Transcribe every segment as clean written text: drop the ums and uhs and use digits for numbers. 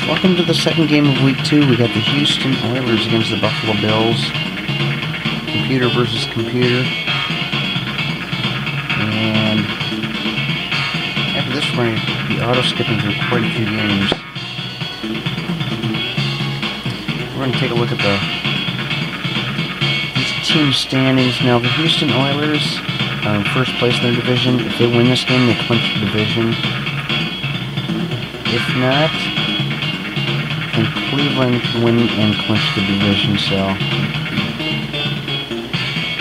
Welcome to the second game of week 2. We got the Houston Oilers against the Buffalo Bills. Computer versus computer. And after this, we're going to be auto-skipping through quite a few games. We're going to take a look at these team standings. Now, the Houston Oilers are in first place in their division. If they win this game, they clinch the division. If not, then Cleveland can win and clinch the division, so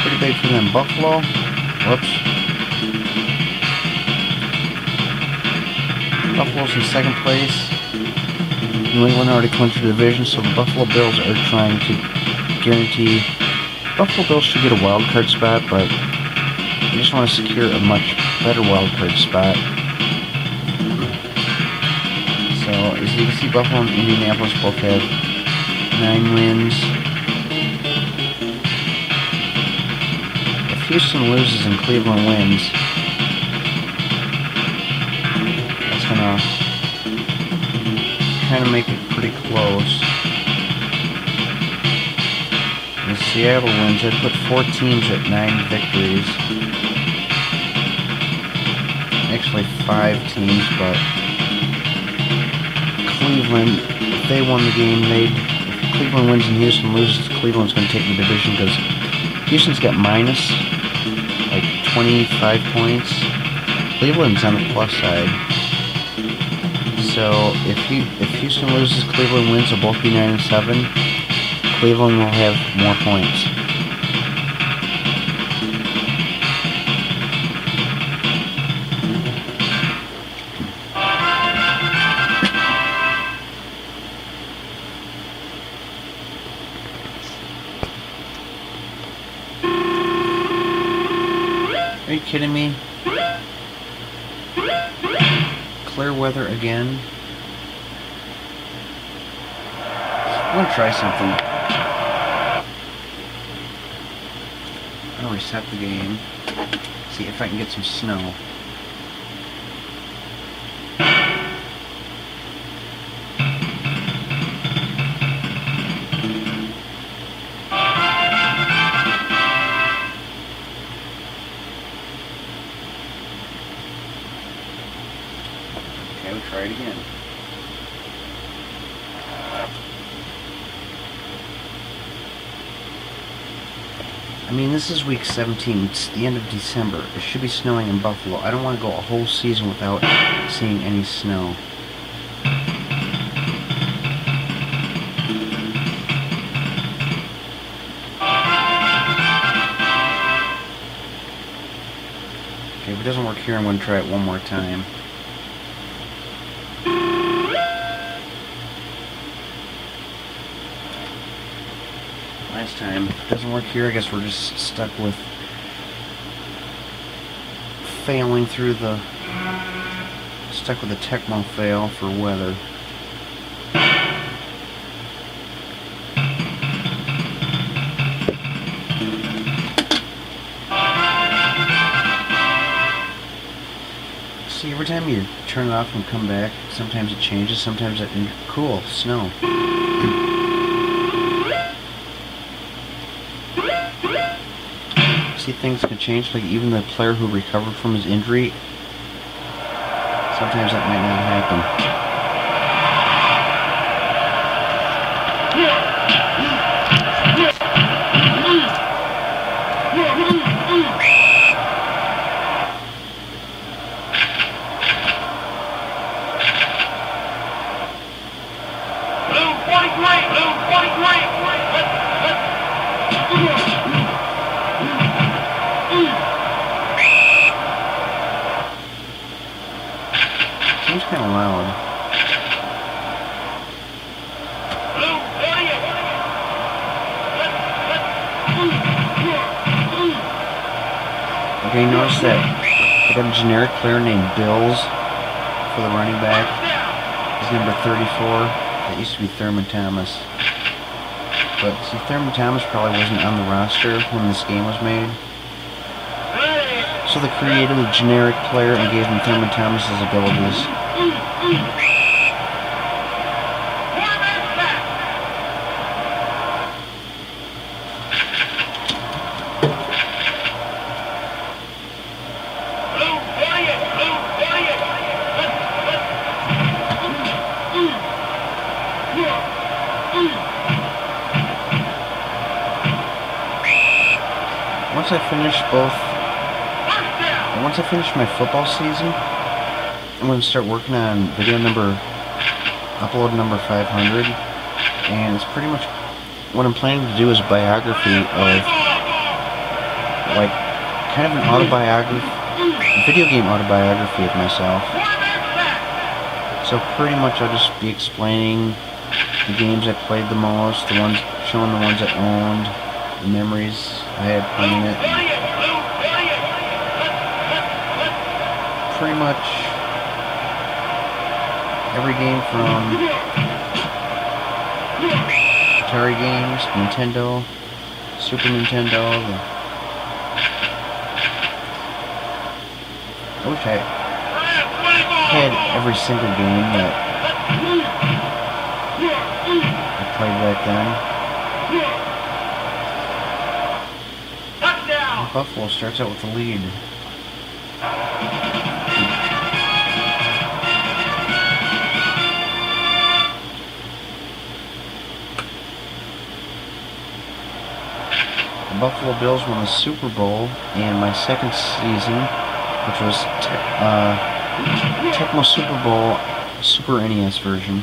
pretty big for them. Buffalo, whoops. Buffalo's in second place. New England already clinched the division, so the Buffalo Bills are trying to guarantee. Buffalo Bills should get a wild card spot, but they just want to secure a much better wild card spot. So, as you can see, Buffalo and Indianapolis both have 9 wins. If Houston loses and Cleveland wins, that's going to kind of make it pretty close. If Seattle wins, I'd put 4 teams at 9 victories. Actually 5 teams, but Cleveland, if they won the game, if Cleveland wins and Houston loses, Cleveland's going to take the division because Houston's got minus like 25 points. Cleveland's on the plus side. So if Houston loses, Cleveland wins, they'll both be 9-7. Cleveland will have more points. Are you kidding me? Clear weather again. I'm gonna try something. I'll reset the game. See if I can get some snow. Okay, we'll try it again. I mean, this is week 17. It's the end of December. It should be snowing in Buffalo. I don't want to go a whole season without seeing any snow. Okay, if it doesn't work here, I'm going to try it one more time. Last time. If it doesn't work here, I guess we're just stuck with failing through the... stuck with a Tecmo fail for weather. See, every time you turn it off and come back, sometimes it changes, sometimes it... Cool, snow. See, things can change, like even the player who recovered from his injury, sometimes that might not happen. Seems kind of loud. Okay, notice that I got a generic player named Bills for the running back. He's number 34. That used to be Thurman Thomas. But see, Thurman Thomas probably wasn't on the roster when this game was made. So they created a generic player and gave him Thurman Thomas's abilities. once I finish my football season, I'm going to start working on upload number 500, and it's pretty much what I'm planning to do is a biography of, like, kind of an autobiography, a video game autobiography of myself. So pretty much I'll just be explaining the games I played the most, showing the ones I owned, the memories I had playing it. Pretty much every game from Atari games, Nintendo, Super Nintendo. I wish I had every single game that I played back then. And Buffalo starts out with the lead. The Buffalo Bills won the Super Bowl in my second season, which was Tecmo Super Bowl Super NES version.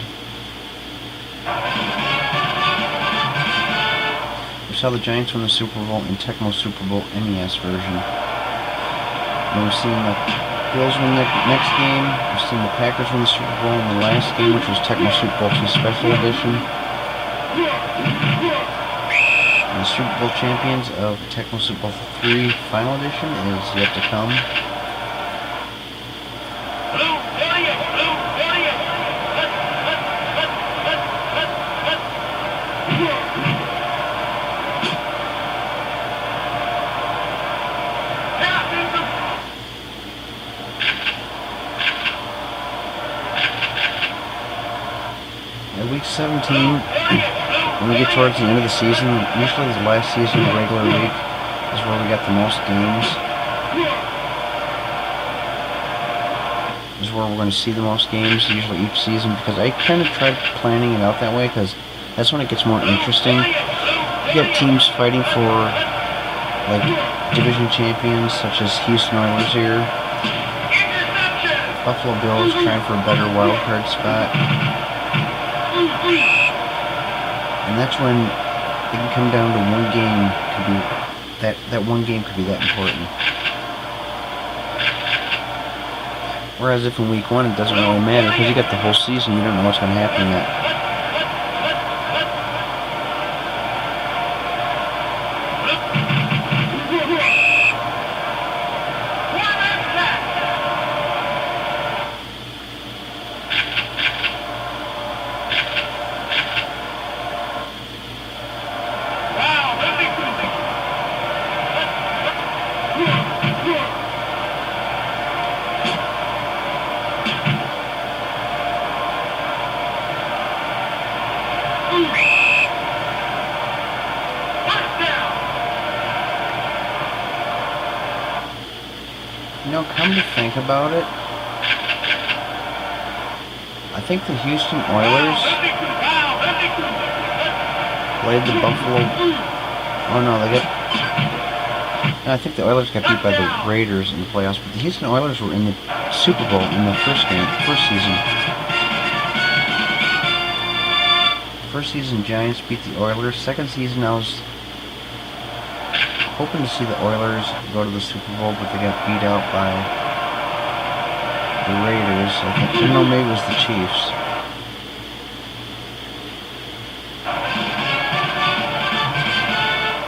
We saw the Giants win the Super Bowl in Tecmo Super Bowl NES version. And we've seen the Bills win the next game. We've seen the Packers win the Super Bowl in the last game, which was Tecmo Super Bowl II Special Edition. And the Super Bowl champions of Tecmo Super Bowl III Final Edition is yet to come. At week 17, when we get towards the end of the season, usually the last season of the regular week is where we got the most games. Is where we're going to see the most games, usually each season, because I kind of tried planning it out that way, because that's when it gets more interesting. You get teams fighting for, like, division champions, such as Houston Oilers here. Buffalo Bills trying for a better wild card spot. And that's when it can come down to one game. That one game could be that important. Whereas if in week 1 it doesn't really matter, because you got the whole season, you don't know what's going to happen yet. You know, come to think about it, I think the Houston Oilers played the Buffalo. Oh no, I think the Oilers got beat by the Raiders in the playoffs, but the Houston Oilers were in the Super Bowl in the first season. First season, Giants beat the Oilers. Second season, I was hoping to see the Oilers go to the Super Bowl, but they got beat out by the Raiders. I think, no, maybe it was the Chiefs.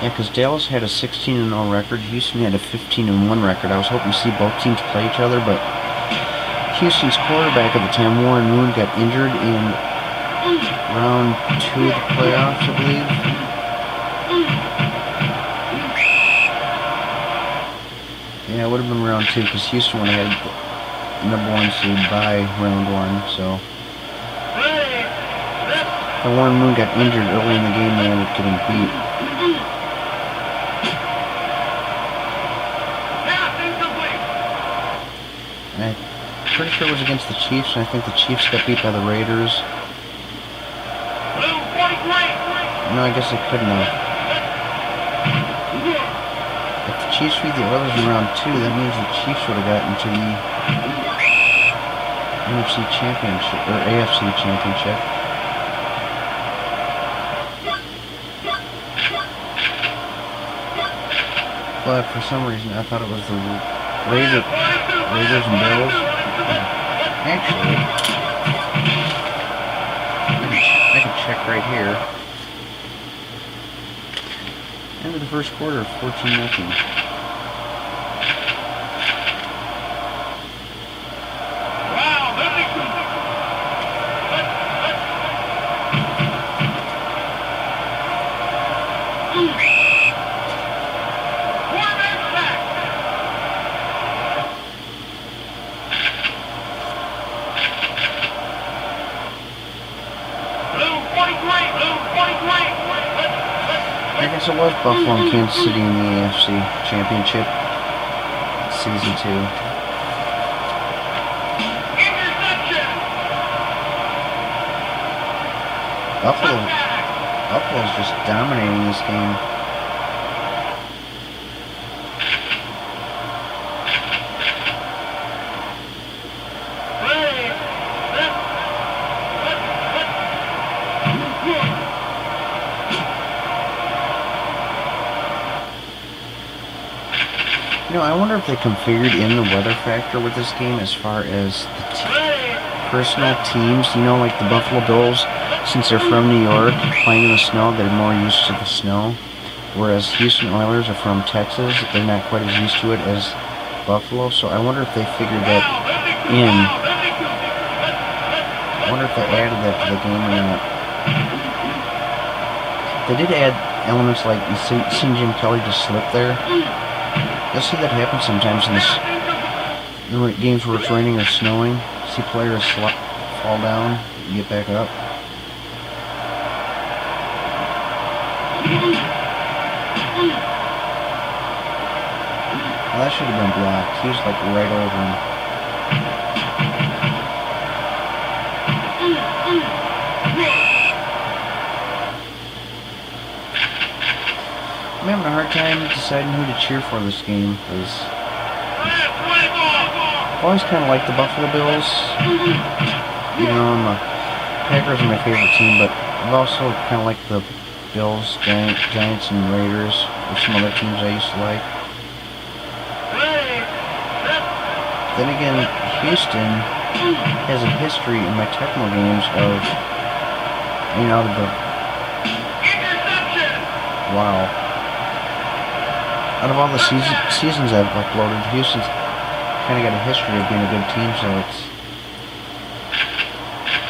Yeah, because Dallas had a 16-0 record. Houston had a 15-1 record. I was hoping to see both teams play each other, but Houston's quarterback at the time, Warren Moon, got injured in round 2 of the playoffs, I believe. Yeah, it would have been round 2, because Houston would have had the number 1 seed by round 1, so. If Warren Moon got injured early in the game, they ended up getting beat. And I'm pretty sure it was against the Chiefs, and I think the Chiefs got beat by the Raiders. No, I guess they couldn't have. If the Chiefs beat the Oilers in round 2, that means the Chiefs would have gotten to the NFC Championship, or AFC Championship. But for some reason, I thought it was the Raiders and Bills. Actually, I can check right here. End of the first quarter, 14-0. I guess it was Buffalo and Kansas City in the AFC Championship, Season 2. Buffalo's just dominating this game. You know, I wonder if they configured in the weather factor with this game as far as the personal teams. You know, like the Buffalo Bills, since they're from New York, playing in the snow, they're more used to the snow. Whereas Houston Oilers are from Texas, they're not quite as used to it as Buffalo. So I wonder if they figured that in. I wonder if they added that to the game or not. They did add elements like you seen Jim Kelly just slip there. You'll see that happen sometimes in the games where it's raining or snowing. See players fall down, and get back up. Well, that should have been blocked. He was like right over him. I'm having a hard time deciding who to cheer for this game, because I've always kind of liked the Buffalo Bills. You know, Packers are my favorite team, but I've also kind of liked the Bills, Giants, and Raiders, or some other teams I used to like. Then again, Houston has a history in my Tecmo games of, you know, wow. Out of all the seasons I've uploaded, Houston's kind of got a history of being a good team, so it's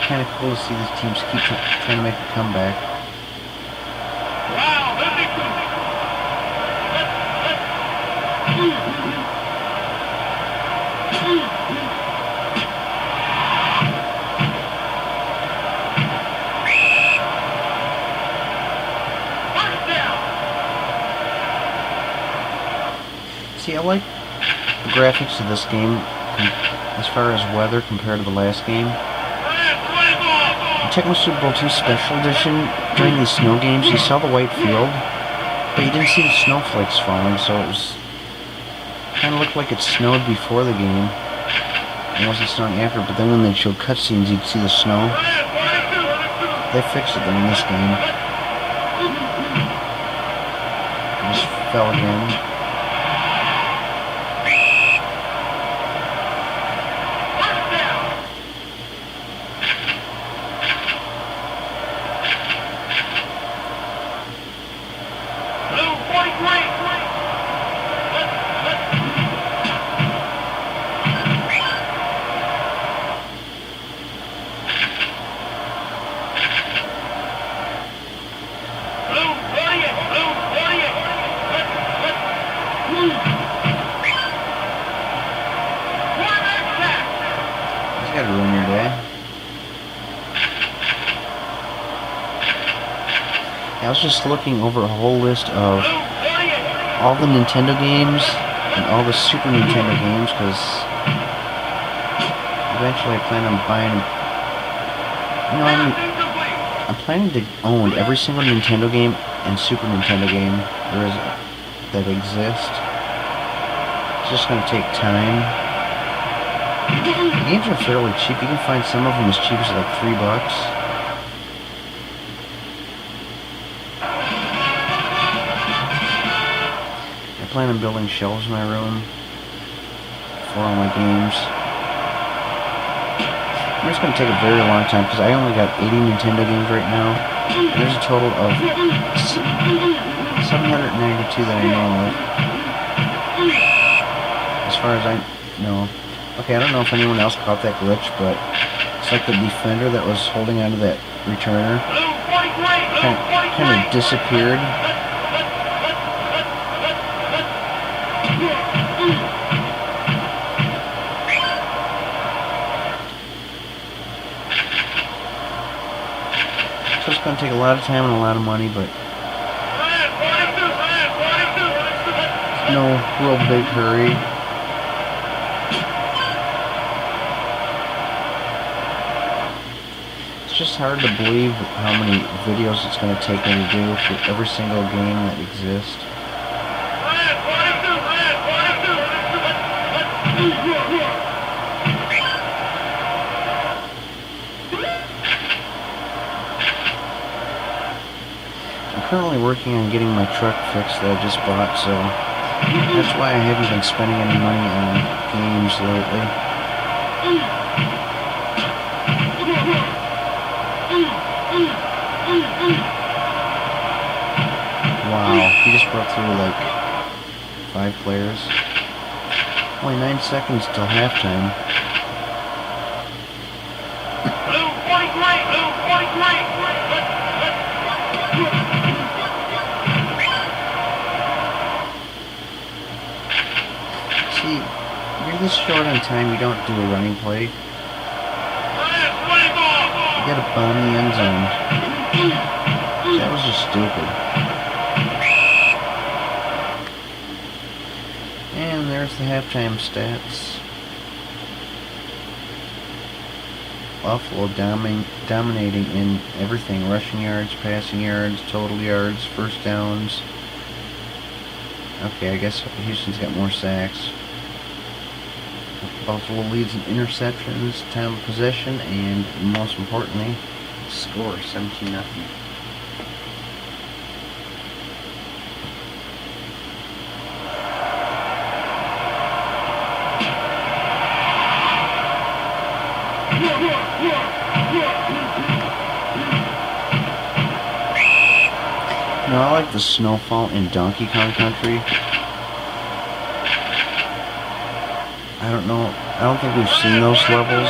kind of cool to see these teams keep trying to make a comeback. See, I like the graphics of this game as far as weather compared to the last game. The Tecmo Super Bowl II Special Edition, during these snow games, you saw the white field, but you didn't see the snowflakes falling, so it was kind of looked like it snowed before the game. It wasn't snowing after, but then when they showed cutscenes, you'd see the snow. They fixed it then in this game. It just fell again. Gotta ruin your day. I was just looking over a whole list of all the Nintendo games and all the Super Nintendo games, because eventually I plan on buying them. You know, I'm planning to own every single Nintendo game and Super Nintendo game there is that exist. It's just going to take time. The games are fairly cheap. You can find some of them as cheap as like $3. I plan on building shelves in my room for all my games. It's going to take a very long time because I only got 80 Nintendo games right now. And there's a total of 792 that I know of. As far as I know. Okay, I don't know if anyone else caught that glitch, but it's like the defender that was holding onto that returner kind of disappeared. So it's going to take a lot of time and a lot of money, but no real big hurry. It's just hard to believe how many videos it's going to take me to do for every single game that exists. I'm currently working on getting my truck fixed that I just bought, so that's why I haven't been spending any money on games lately. Wow, he just broke through like 5 players. Only 9 seconds till halftime. See, you're this short on time, you don't do a running play. You gotta bomb the end zone. That was just stupid. And there's the halftime stats. Buffalo dominating in everything. Rushing yards, passing yards, total yards, first downs. Okay, I guess Houston's got more sacks. Buffalo leads in interceptions, time of possession, and most importantly, score 17-0. No, I like the snowfall in Donkey Kong Country. I don't know, I don't think we've seen those levels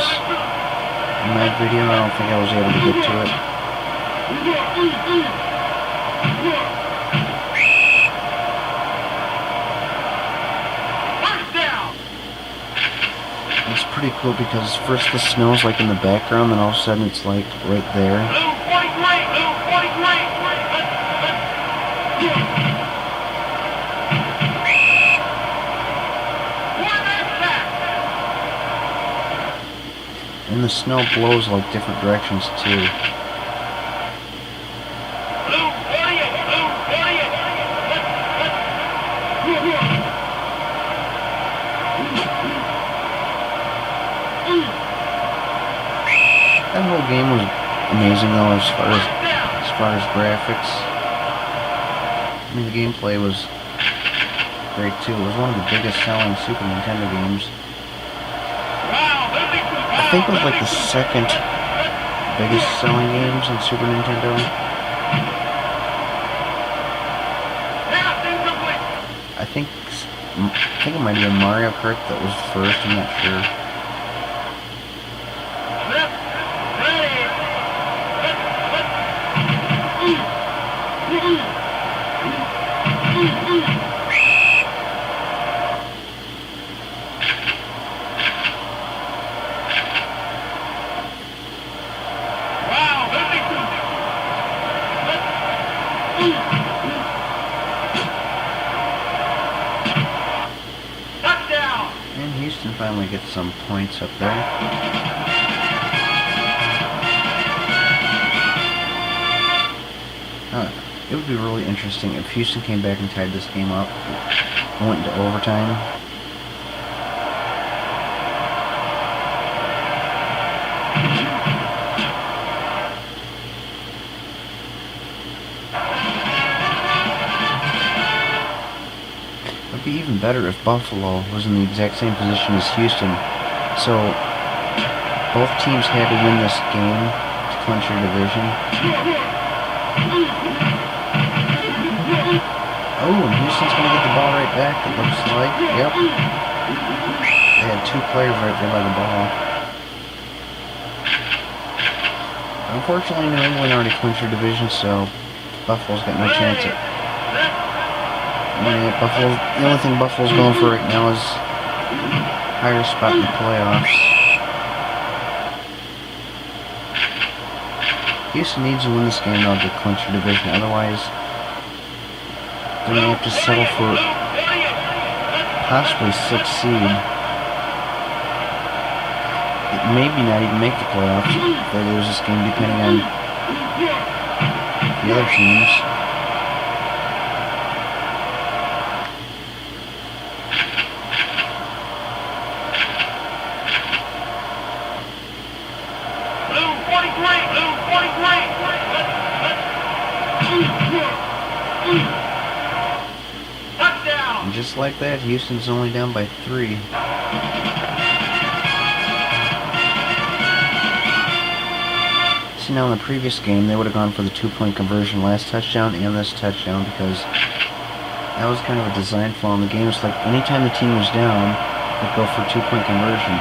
in my video. I don't think I was able to get to it. It's pretty cool because first the snow's like in the background, then all of a sudden it's like right there. And the snow blows like different directions too. That whole game was amazing though as far as graphics. I mean, the gameplay was great too. It was one of the biggest selling Super Nintendo games. I think it was like the second biggest selling games on Super Nintendo. I think it might have been Mario Kart that was first, I'm not sure. And Houston finally gets some points up there. It would be really interesting if Houston came back and tied this game up and went into overtime. even better if Buffalo was in the exact same position as Houston. So both teams had to win this game to clinch their division. Oh, and Houston's going to get the ball right back, it looks like. Yep. They had two players right there by the ball. Unfortunately, New England already clinched their division, so Buffalo's got no chance at... the only thing Buffalo's going for right now is higher spot in the playoffs. Houston needs to win this game now to clinch their division, otherwise they're going to have to settle for possibly 6th seed. Maybe not even make the playoffs if they lose this game, depending on the other teams. And just like that, Houston's only down by 3. See, now in the previous game, they would have gone for the 2-point conversion last touchdown and this touchdown, because that was kind of a design flaw in the game. It's like anytime the team was down, they'd go for a 2-point conversion.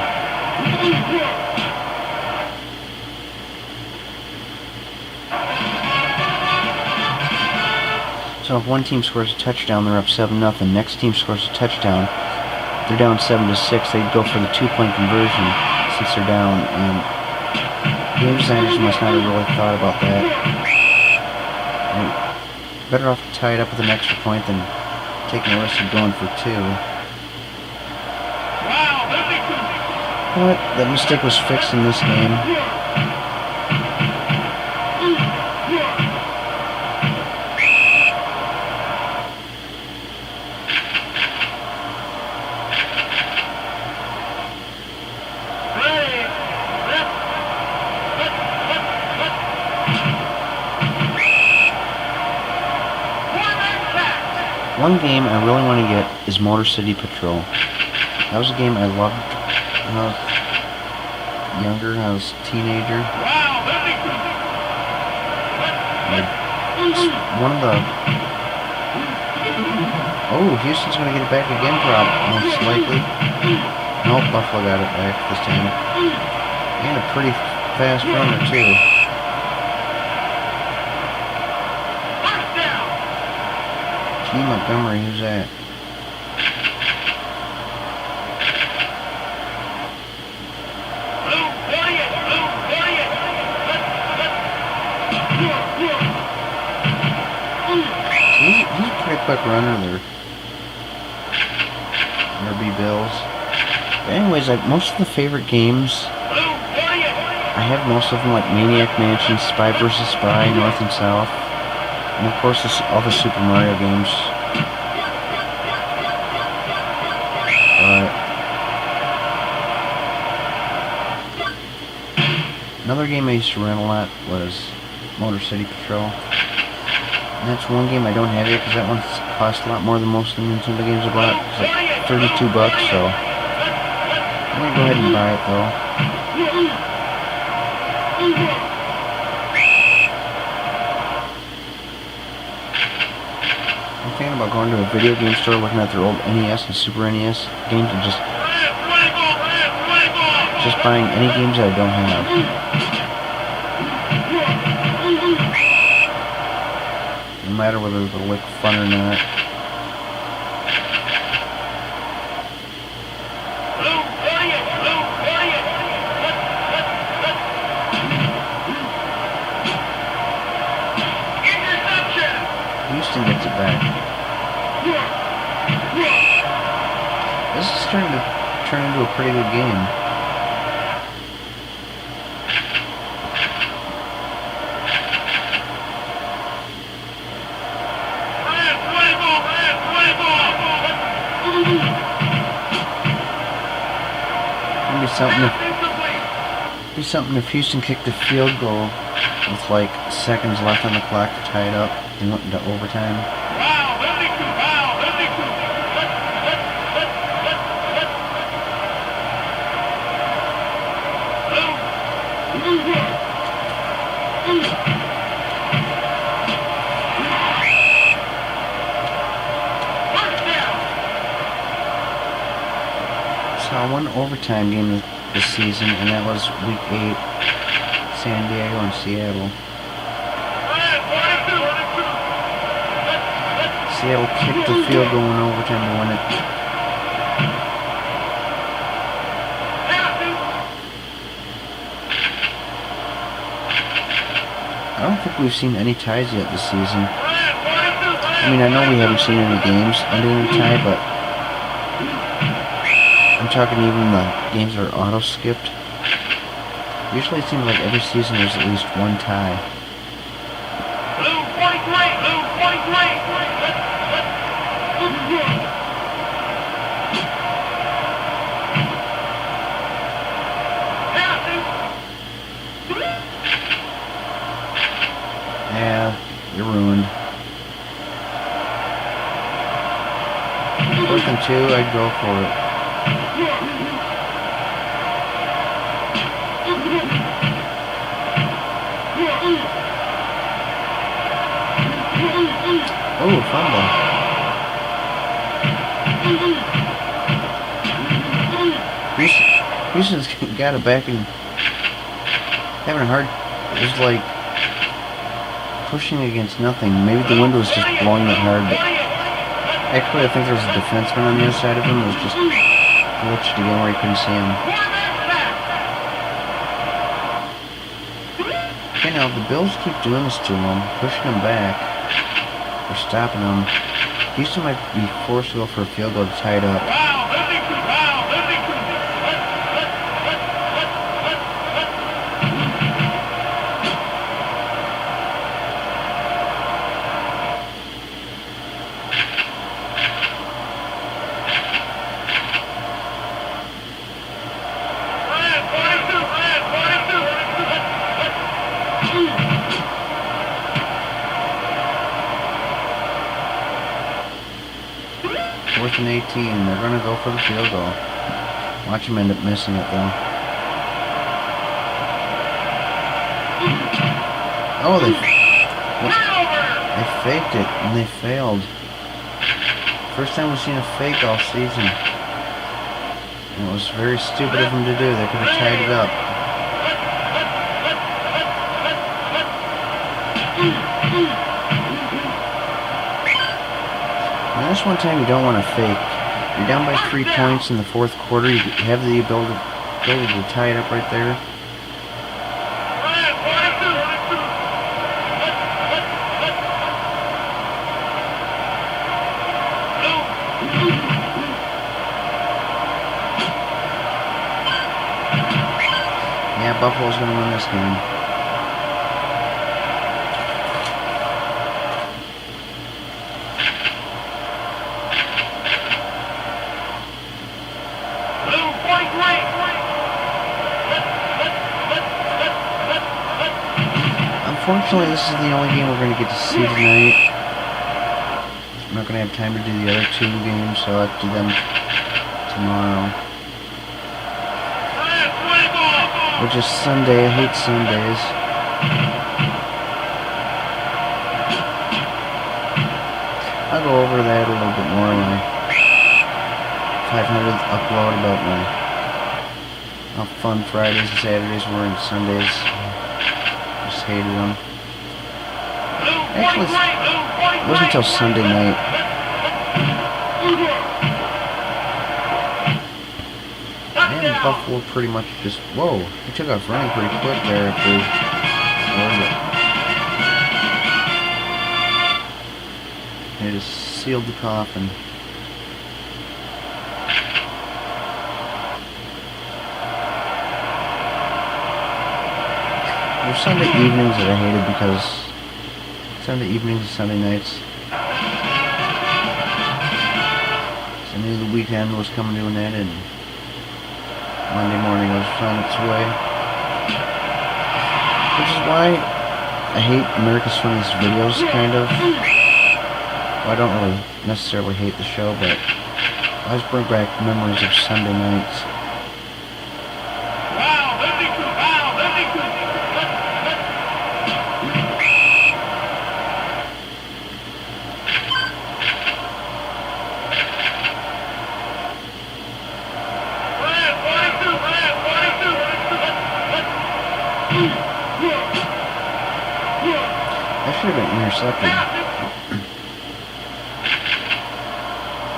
So if one team scores a touchdown, they're up 7-0. Next team scores a touchdown, they're down 7-6. They'd go for the 2-point conversion since they're down, and game designers must not have really thought about that. And better off to tie it up with an extra point than taking the risk of going for 2. But that mistake was fixed in this game. One game I really want to get is Motor City Patrol. That was a game I loved when I was younger, when I was a teenager. One of the... Oh, Houston's going to get it back again, most likely. Nope, Buffalo got it back this time. And a pretty fast runner, too. Montgomery, who's that? He's a pretty quick runner there. RB Bills. But anyways, most of the favorite games, I have most of them, like Maniac Mansion, Spy vs. Spy, North and South. And of course, all the Super Mario games. Another game I used to rent a lot was Motor City Patrol. And that's one game I don't have yet, because that one costs a lot more than most of the Nintendo games I bought. It's like $32, so I'm going to go ahead and buy it, though. I'm thinking about going to a video game store, looking at their old NES and Super NES games, and just buying any games that I don't have. No matter whether they'll look fun or not. Houston gets it back. This is starting to turn into a pretty good game. Be something if Houston kicked a field goal with like seconds left on the clock to tie it up and went into overtime. Saw one overtime game this season, and that was Week 8, San Diego and Seattle. Seattle kicked the field goal in overtime to win it. I don't think we've seen any ties yet this season. I mean, I know we haven't seen any games ending in a tie, but I'm talking even the games that are auto-skipped. Usually it seems like every season there's at least one tie. Yeah, you're ruined. 4th and 2, I'd go for it. Oh, fumble. Houston's got it back and having a hard, it was like pushing against nothing. Maybe the wind was just blowing it hard, but actually I think there was a defenseman on the other side of him that was just glitched again where he couldn't see him. Okay, now the Bills keep doing this to him, pushing him back, or stopping him. Houston might be forced to go for a field goal to tie it up. Fourth and 18, they're going to go for the field goal. Watch them end up missing it though. Oh, they faked it and they failed. First time we've seen a fake all season. And it was very stupid of them to do. They could have tied it up. Now that's one time you don't want to fake. You're down by 3 points in the 4th quarter. You have the ability to tie it up right there. Yeah, Buffalo's going to win this game. Unfortunately, this is the only game we're going to get to see tonight. I'm not going to have time to do the other 2 games, so I'll have to do them tomorrow. Which is Sunday. I hate Sundays. I'll go over that a little bit more in my 500th upload about how fun Fridays and Saturdays were and Sundays. Just hated them. Actually, it wasn't until Sunday night. And Buffalo pretty much just, whoa, he took off running pretty quick there after they just sealed the coffin. There's Sunday evenings that I hated because Sunday evenings and Sunday nights. So I knew the weekend was coming to an end and Monday morning was on its way. Which is why I hate America's Funniest Videos, kind of. Well, I don't really necessarily hate the show, but I always bring back memories of Sunday nights. actually got intercepted.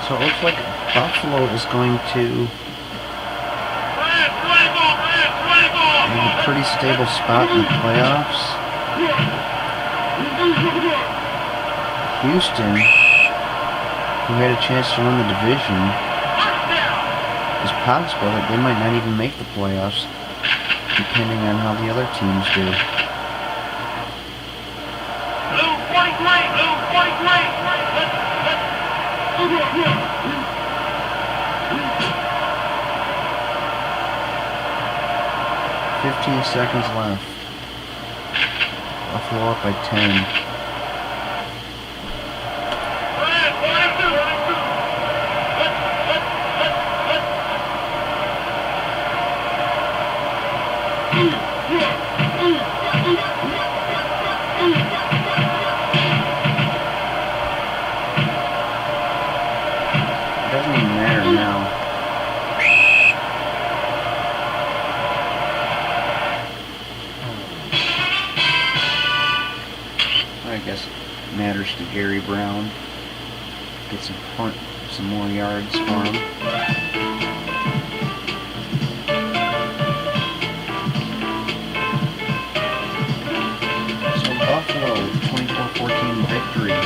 So it looks like Buffalo is going to have a pretty stable spot in the playoffs. Houston, who had a chance to win the division, it's possible that they might not even make the playoffs, depending on how the other teams do. Blue 43, blue 43. 15 seconds left. Buffalo up by 10. It doesn't even matter now. I guess it matters to Gary Brown. Get some more yards for him. So Buffalo, 24-14 victory.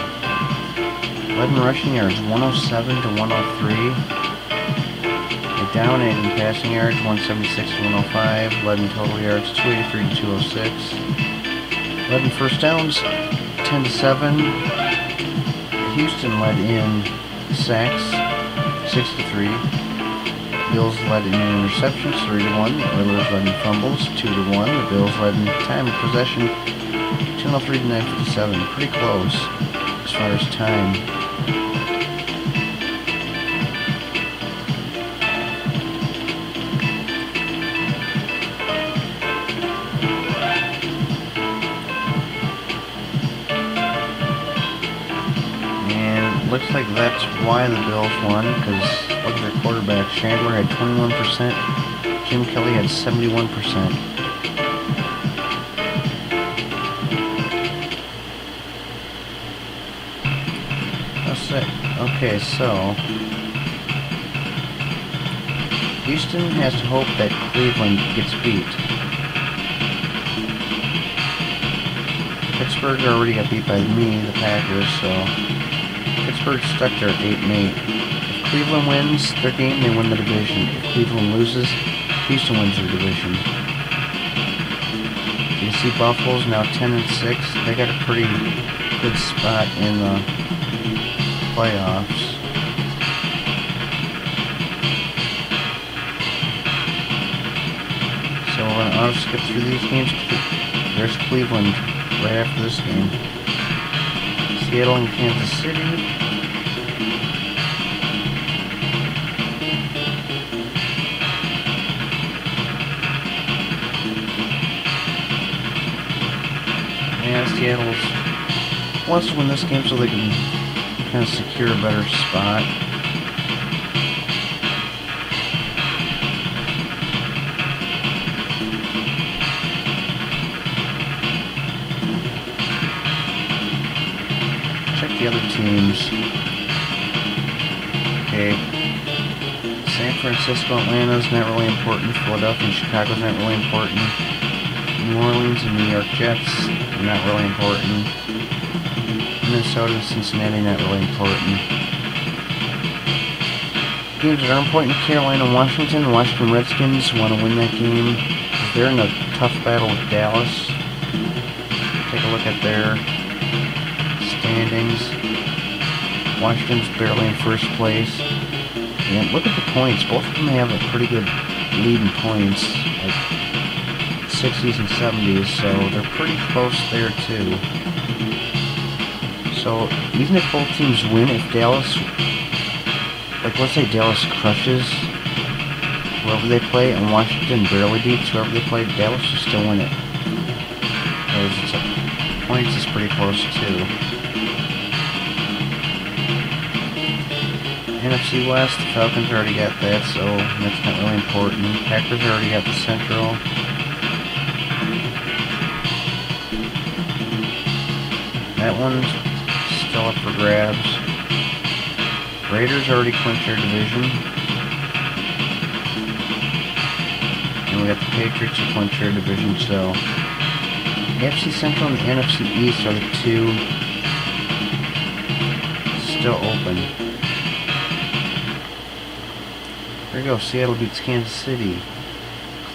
Led in rushing yards, 107 to 103. They dominated in passing yards, 176 to 105. Led in total yards, 283 to 206. Led in first downs, 10 to 7. Houston led in sacks, 6 to 3. Bills led in interceptions, 3 to 1. The Oilers led in fumbles, 2 to 1. The Bills led in time of possession, 203 to 957. Pretty close as far as time. Looks like that's why the Bills won, because look at their quarterback. Chandler had 21%, Jim Kelly had 71%. That's it. Okay, so Houston has to hope that Cleveland gets beat. Pittsburgh already got beat by the Packers, so Pittsburgh stuck there at 8-8. If Cleveland wins their game, they win the division. If Cleveland loses, Houston wins their division. You can see Buffalo's now 10-6. They got a pretty good spot in the playoffs. So I'll skip through these games. There's Cleveland right after this game. Seattle and Kansas City. Yeah, Seattle wants to win this game so they can kind of secure a better spot. The other teams. Okay. San Francisco, Atlanta's not really important. Philadelphia and Chicago's not really important. New Orleans and New York Jets are not really important. Minnesota and Cincinnati not really important. Games that are important: Carolina and Washington. Washington Redskins want to win that game. They're in a tough battle with Dallas. Take a look at their standings. Washington's barely in first place. And look at the points. Both of them have a pretty good lead in points, like 60s and 70s, so they're pretty close there too. So even if both teams win, if Dallas, like let's say Dallas crushes whoever they play and Washington barely beats whoever they play, Dallas will still win it. Because it's points is pretty close too. NFC West, the Falcons already got that, so that's not really important. Packers already got the Central. That one's still up for grabs. Raiders already clinched their division. And we got the Patriots who clinched their division still. AFC Central and the NFC East are the two still open. There we go. Seattle beats Kansas City.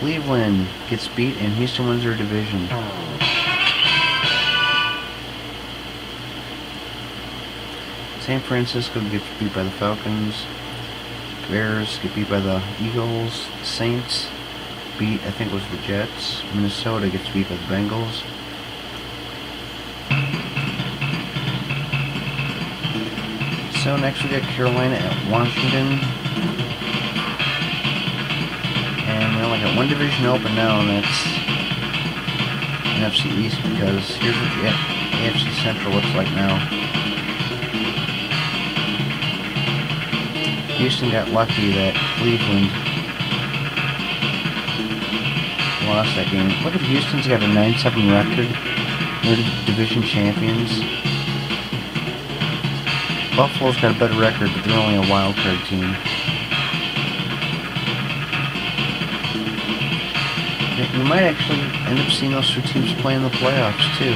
Cleveland gets beat and Houston wins their division. San Francisco gets beat by the Falcons. Bears get beat by the Eagles. Saints beat, I think it was the Jets. Minnesota gets beat by the Bengals. So next we got Carolina at Washington. And we only got one division open now, and that's NFC East, because here's what the AFC Central looks like now. Houston got lucky that Cleveland lost that game. Look at Houston's got a 9-7 record. They're the division champions. Buffalo's got a better record, but they're only a wild card team. You might actually end up seeing those two teams play in the playoffs too.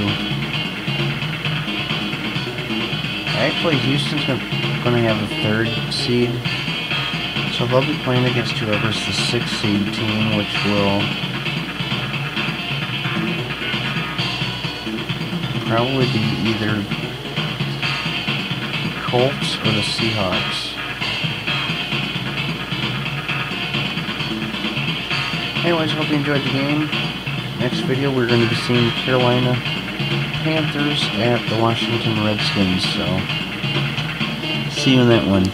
Actually, Houston's going to have a 3rd seed, so they'll be playing against whoever's the 6th seed team, which will probably be either the Colts or the Seahawks. Anyways, hope you enjoyed the game. Next video, we're going to be seeing the Carolina Panthers at the Washington Redskins, so see you in that one.